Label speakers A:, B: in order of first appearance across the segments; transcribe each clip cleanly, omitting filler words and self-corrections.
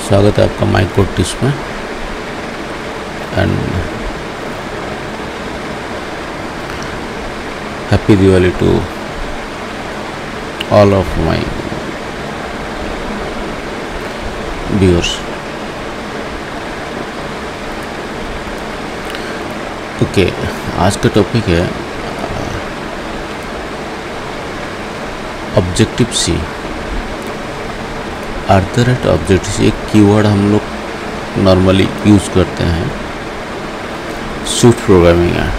A: स्वागत है आपका माई कोड टिप्स में। And happy Diwali to all of my viewers. Okay, आज का टॉपिक है ऑब्जेक्टिव सी। ऑब्जेक्टिव सी एक कीवर्ड हम लोग नॉर्मली यूज़ करते हैं स्विफ्ट प्रोग्रामिंग में।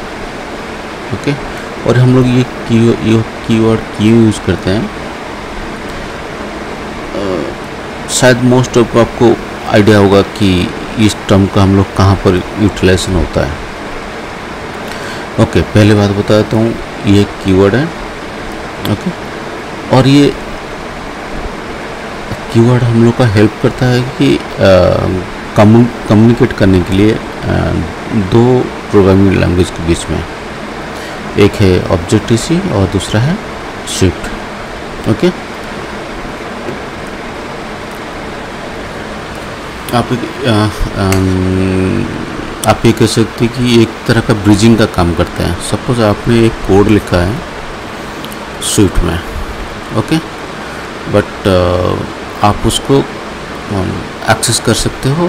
A: ओके, और हम लोग ये कीवर्ड क्यों यूज़ करते हैं, शायद मोस्ट ऑफ आपको आइडिया होगा कि इस टर्म का हम लोग कहाँ पर यूटिलाइजेशन होता है। ओके, पहले बात बता देता हूँ, ये कीवर्ड है। ओके, और ये कीवर्ड हम लोग का हेल्प करता है कि कम्युनिकेट करने के लिए दो प्रोग्रामिंग लैंग्वेज के बीच में, एक है ऑब्जेक्टिव सी और दूसरा है स्विफ्ट। ओके, आप ये कह सकते हैं कि एक तरह का ब्रिजिंग का काम करते हैं। सपोज आपने एक कोड लिखा है स्विफ्ट में, ओके, बट आप उसको एक्सेस कर सकते हो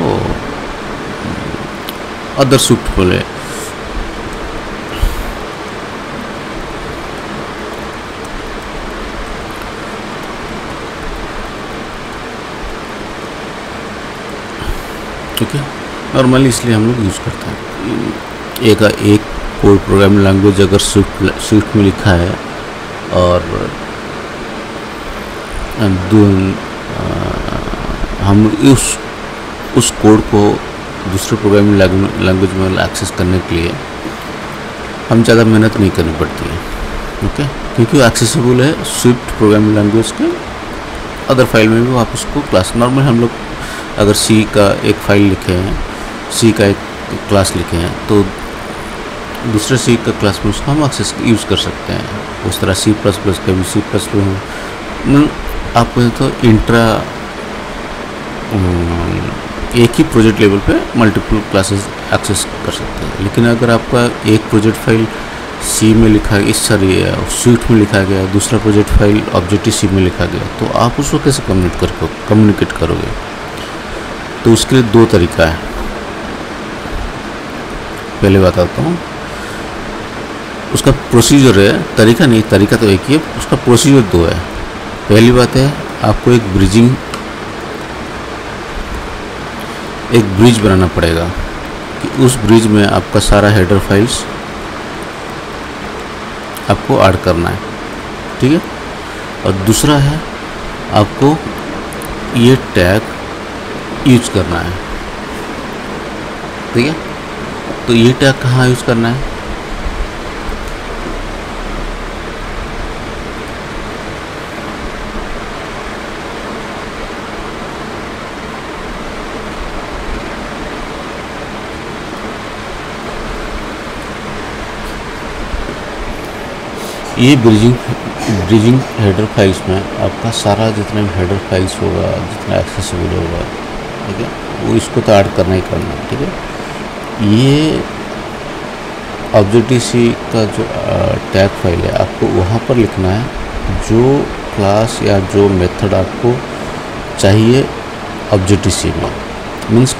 A: अदर स्विफ्ट वाले। ओके, नॉर्मली इसलिए हम लोग यूज़ करते हैं। एक कोड प्रोग्रामिंग लैंग्वेज अगर स्विफ्ट में लिखा है और हम उस कोड को दूसरे प्रोग्रामिंग लैंग्वेज में एक्सेस करने के लिए हम ज़्यादा मेहनत नहीं करनी पड़ती है। ओके, क्योंकि वो एक्सेसिबल है स्विफ्ट प्रोग्रामिंग लैंग्वेज के अदर फाइल में भी आप उसको क्लास। नॉर्मल हम लोग अगर सी का एक फाइल लिखे हैं, सी का एक क्लास लिखे हैं, तो दूसरे सी का क्लास में उसको हम एक्सेस यूज़ कर सकते हैं। उस तरह सी प्लस प्लस का भी सी प्लस में आप तो इंट्रा एक ही प्रोजेक्ट लेवल पे मल्टीपल क्लासेस एक्सेस कर सकते हैं। लेकिन अगर आपका एक प्रोजेक्ट फाइल सी में लिखा स्विफ्ट में लिखा गया, दूसरा प्रोजेक्ट फाइल ऑब्जेक्टिव सी में लिखा गया, तो आप उसको कैसे कम्युनिकेट करोगे? तो उसके लिए दो तरीका है। पहले बताता हूँ, उसका प्रोसीजर है, तरीका नहीं, तरीका तो एक ही है, उसका प्रोसीजर दो है। पहली बात है, आपको एक ब्रिज बनाना पड़ेगा कि उस ब्रिज में आपका सारा हेडर फाइल्स आपको ऐड करना है, ठीक है। और दूसरा है, आपको ये टैग यूज करना है, ठीक है। तो ये टैग कहाँ यूज करना है? ये ब्रिजिंग हेडर फाइल्स में आपका सारा जितना भी हेडर फाइल्स होगा, जितना एक्सेसिबल होगा, ठीक है, वो इसको तो ऐड करना ही करना है, ठीक है। ये ऑब्जेक्टिव सी का जो टैग फाइल है, आपको वहाँ पर लिखना है जो क्लास या जो मेथड आपको चाहिए ऑब्जेक्टिव सी में। मीन्स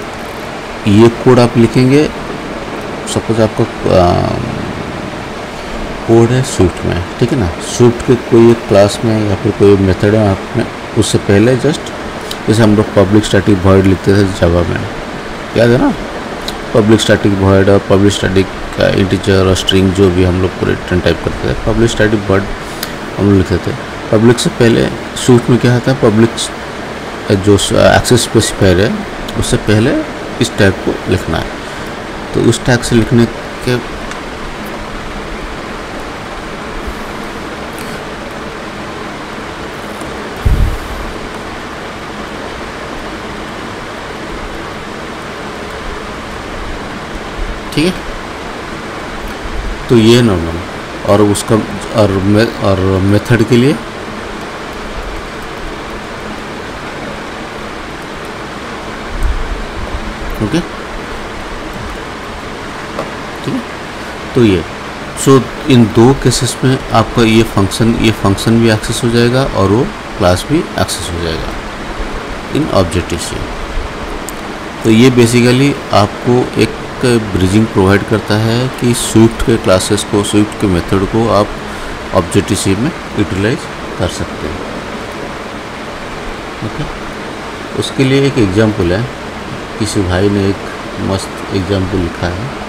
A: ये कोड आप लिखेंगे, सपोज आपका कोड है स्विफ्ट में, ठीक है ना। स्विफ्ट के कोई एक क्लास में या फिर कोई मेथड है, आपने उससे पहले जस्ट जैसे हम लोग पब्लिक स्टैटिक वॉइड लिखते थे जावा में, याद है ना, पब्लिक स्टैटिक वॉइड और पब्लिक स्टैटिक इंटीजर और स्ट्रिंग जो भी हम लोग रिटर्न टाइप करते थे, पब्लिक स्टैटिक वॉइड हम लोग लिखते थे। पब्लिक से पहले स्विफ्ट में क्या होता है, पब्लिक जो एक्सेस स्पेसिफायर है उससे पहले इस टैग को लिखना है। तो उस टैग से लिखने के ठीक है, तो ये नॉर्मल। और उसका और मेथड के लिए, ओके, ठीक है। तो ये इन दो केसेस में आपका ये फंक्शन भी एक्सेस हो जाएगा और वो क्लास भी एक्सेस हो जाएगा इन ऑब्जेक्टिव सी। तो ये बेसिकली आपको एक ब्रिजिंग प्रोवाइड करता है कि स्विफ्ट के क्लासेस को, स्विफ्ट के मेथड को आप ऑब्जेक्टिव सी में यूटिलाइज कर सकते हैं। ओके, उसके लिए एक एग्जांपल है, किसी भाई ने एक मस्त एग्जांपल लिखा है।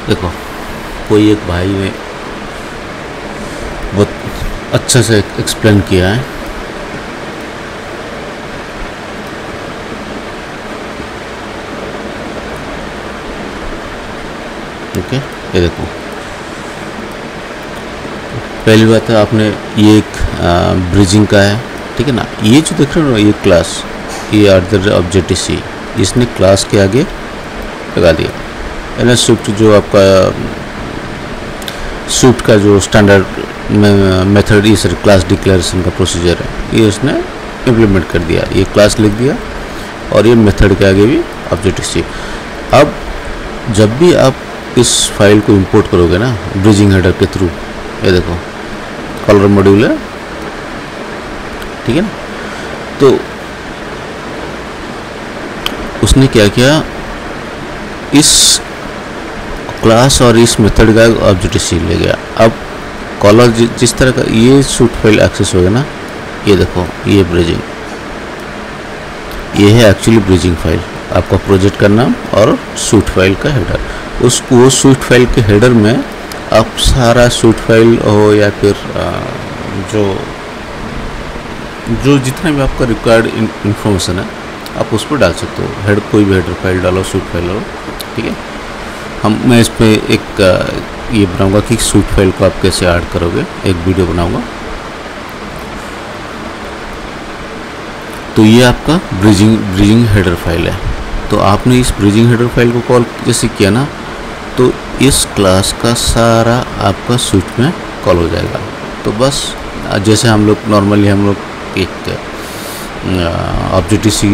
A: देखो, कोई एक भाई ने बहुत अच्छे से एक्सप्लेन किया है। ओके, ये देखो, पहली बात है आपने ये एक ब्रिजिंग का है, ठीक है ना। ये जो देख रहे हो ये क्लास, ये अदर ऑब्जेक्टिव सी, इसने क्लास के आगे लगा दिया। एन स्विफ्ट जो आपका स्विफ्ट का जो स्टैंडर्ड मेथड, ये सर क्लास डिक्लेरेशन का प्रोसीजर है, ये उसने इम्प्लीमेंट कर दिया। ये क्लास लिख दिया और ये मेथड के आगे भी ऑब्जेक्टिव सी। अब जब भी आप इस फाइल को इंपोर्ट करोगे ना ब्रिजिंग हेडर के थ्रू, ये देखो कॉलर मॉड्यूल है, ठीक है ना। तो उसने क्या किया, इस क्लास और इस मेथड का ऑब्जेक्टिव सी ले गया। अब कॉलर जिस तरह का ये स्विफ्ट फाइल एक्सेस होगा ना, ये देखो ये ब्रिजिंग, ये है एक्चुअली ब्रिजिंग फाइल, आपका प्रोजेक्ट का नाम और स्विफ्ट फाइल का हेडर। वो स्विफ्ट फाइल के हेडर में आप सारा स्विफ्ट फाइल हो या फिर जो जितना भी आपका रिक्वायर्ड इंफॉर्मेशन है आप उस पर डाल सकते हो। कोई भी हेडर फाइल डालो, स्विफ्ट फाइल डालो, ठीक है। मैं इस पे एक ये बनाऊंगा कि स्विफ्ट फाइल को आप कैसे ऐड करोगे, एक वीडियो बनाऊंगा। तो ये आपका ब्रिजिंग हेडर फाइल है। तो आपने इस ब्रिजिंग हेडर फाइल को कॉल जैसे किया ना, तो इस क्लास का सारा आपका स्विफ्ट में कॉल हो जाएगा। तो बस जैसे हम लोग नॉर्मली एक ऑब्जेक्टिव सी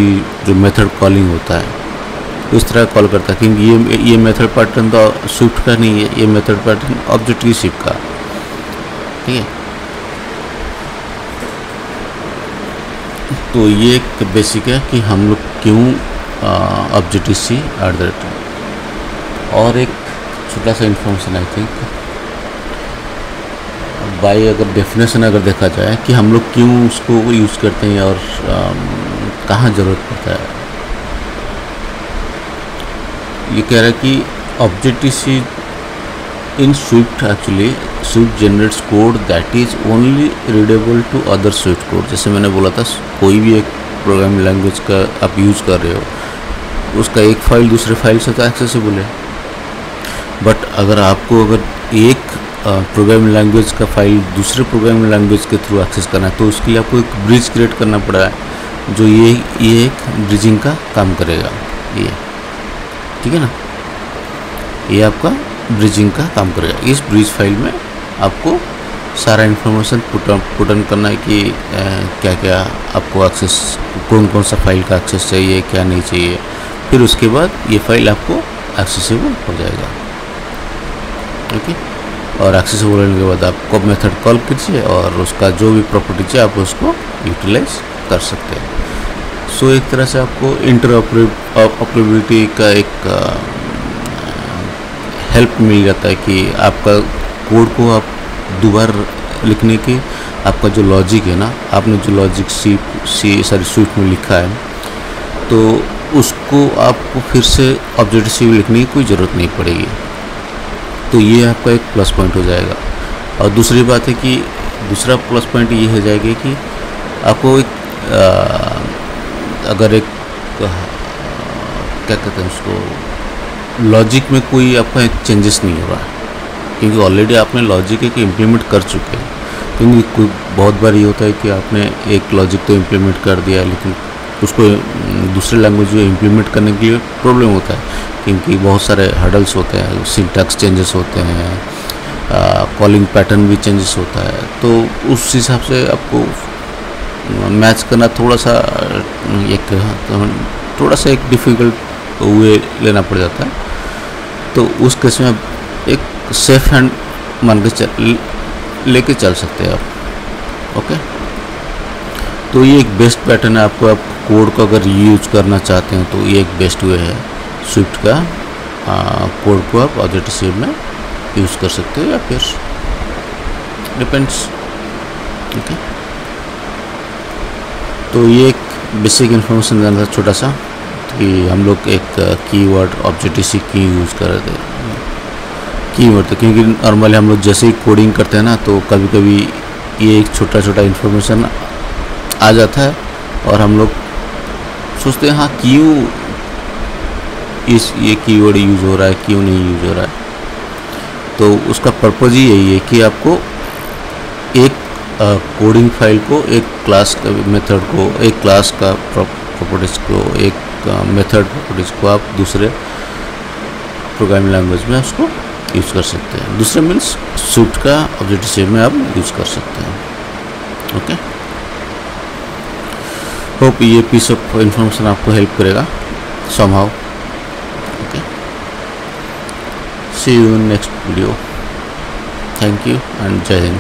A: जो मेथड कॉलिंग होता है उस तरह कॉल करता है, क्योंकि ये मेथड पैटर्न तो स्विफ्ट का नहीं है, ये मेथड पैटर्न ऑब्जेक्टिव सी का, ठीक है। तो ये एक बेसिक है कि हम लोग क्यों ऑब्जेक्टिव सी ऐड करते हैं। और एक छोटा सा इन्फॉर्मेशन आई थिंक बाय अगर डेफिनेशन अगर देखा जाए कि हम लोग क्यों उसको यूज़ करते हैं और कहाँ ज़रूरत पड़ता है। ये कह रहा है कि objective C in Swift actually Swift generates code that is only readable to other Swift code. जैसे मैंने बोला था, कोई भी एक प्रोग्रामिंग लैंग्वेज का आप यूज़ कर रहे हो, उसका एक फाइल दूसरे फाइल से तो एक्सेसिबल है। बट अगर एक प्रोग्रामिंग लैंग्वेज का फाइल दूसरे प्रोग्रामिंग लैंग्वेज के थ्रू एक्सेस करना है, तो उसके लिए आपको एक ब्रिज क्रिएट करना पड़ा है, जो ये एक ब्रिजिंग का काम करेगा, ये ठीक है ना। ये आपका ब्रिजिंग का काम करेगा। इस ब्रिज फाइल में आपको सारा इन्फॉर्मेशन पुटन करना है कि क्या क्या आपको एक्सेस, कौन कौन सा फाइल का एक्सेस चाहिए, क्या नहीं चाहिए। फिर उसके बाद ये फाइल आपको एक्सेसिबल हो जाएगा, ओके। और एक्सेसिबल होने के बाद आप कब मेथड कॉल कीजिए और उसका जो भी प्रॉपर्टी चाहिए आप उसको यूटिलाइज कर सकते हैं। सो एक तरह से आपको इंटरऑपरेबिलिटी का एक हेल्प मिल जाता है कि आपका कोड को आप दोबारा लिखने की आपका जो लॉजिक है ना, आपने जो लॉजिक स्विफ्ट में लिखा है, तो उसको आपको फिर से ऑब्जेक्टिव सी में लिखने की कोई ज़रूरत नहीं पड़ेगी। तो ये आपका एक प्लस पॉइंट हो जाएगा। और दूसरी बात है कि दूसरा प्लस पॉइंट ये हो जाएगा कि आपको एक अगर एक क्या कहते हैं उसको, लॉजिक में कोई आपका एक चेंजेस नहीं हो रहा है, क्योंकि ऑलरेडी आपने लॉजिक एक इम्प्लीमेंट कर चुके हैं। क्योंकि कोई बहुत बार ये होता है कि आपने एक लॉजिक तो इम्प्लीमेंट कर दिया, लेकिन उसको दूसरे लैंग्वेज में इम्प्लीमेंट करने के लिए प्रॉब्लम होता है, क्योंकि बहुत सारे हर्डल्स होते हैं, सिंटैक्स चेंजेस होते हैं, कॉलिंग पैटर्न भी चेंजेस होता है। तो उस हिसाब से आपको मैच करना थोड़ा सा एक डिफ़िकल्ट वे लेना पड़ जाता है। तो उस केस में एक सेफ हैंड मान के लेके चल सकते हैं आप। ओके, तो ये एक बेस्ट पैटर्न है आपको। आप कोड को अगर यूज करना चाहते हैं तो ये एक बेस्ट वे है। स्विफ्ट का कोड को आप ऑब्जेक्टिव में यूज़ कर सकते हो या फिर डिपेंड्स। ओके, तो ये एक बेसिक इन्फॉर्मेशन देना था छोटा सा, कि हम लोग एक कीवर्ड ऑब्जेक्टिव की यूज़ कर रहे थे कीवर्ड। तो क्योंकि नॉर्मली हम लोग जैसे ही कोडिंग करते हैं ना, तो कभी कभी ये एक छोटा छोटा इन्फॉर्मेशन आ जाता है और हम लोग सोचते हैं हाँ क्यों ये कीवर्ड यूज़ हो रहा है, क्यों नहीं यूज़ हो रहा है। तो उसका पर्पज़ ही यही है कि आपको एक कोडिंग फाइल को, एक क्लास का मेथड को, एक क्लास का प्रॉपर्टीज को, एक मेथड प्रॉपर्टीज को आप दूसरे प्रोग्रामिंग लैंग्वेज में उसको यूज़ कर सकते हैं। दूसरे मीन्स स्विफ्ट का ऑब्जेक्टिव में आप यूज़ कर सकते हैं। ओके, होप ये पीस ऑफ इंफॉर्मेशन आपको हेल्प करेगा somehow. Okay, see you in next video. Thank you and जय हिंद।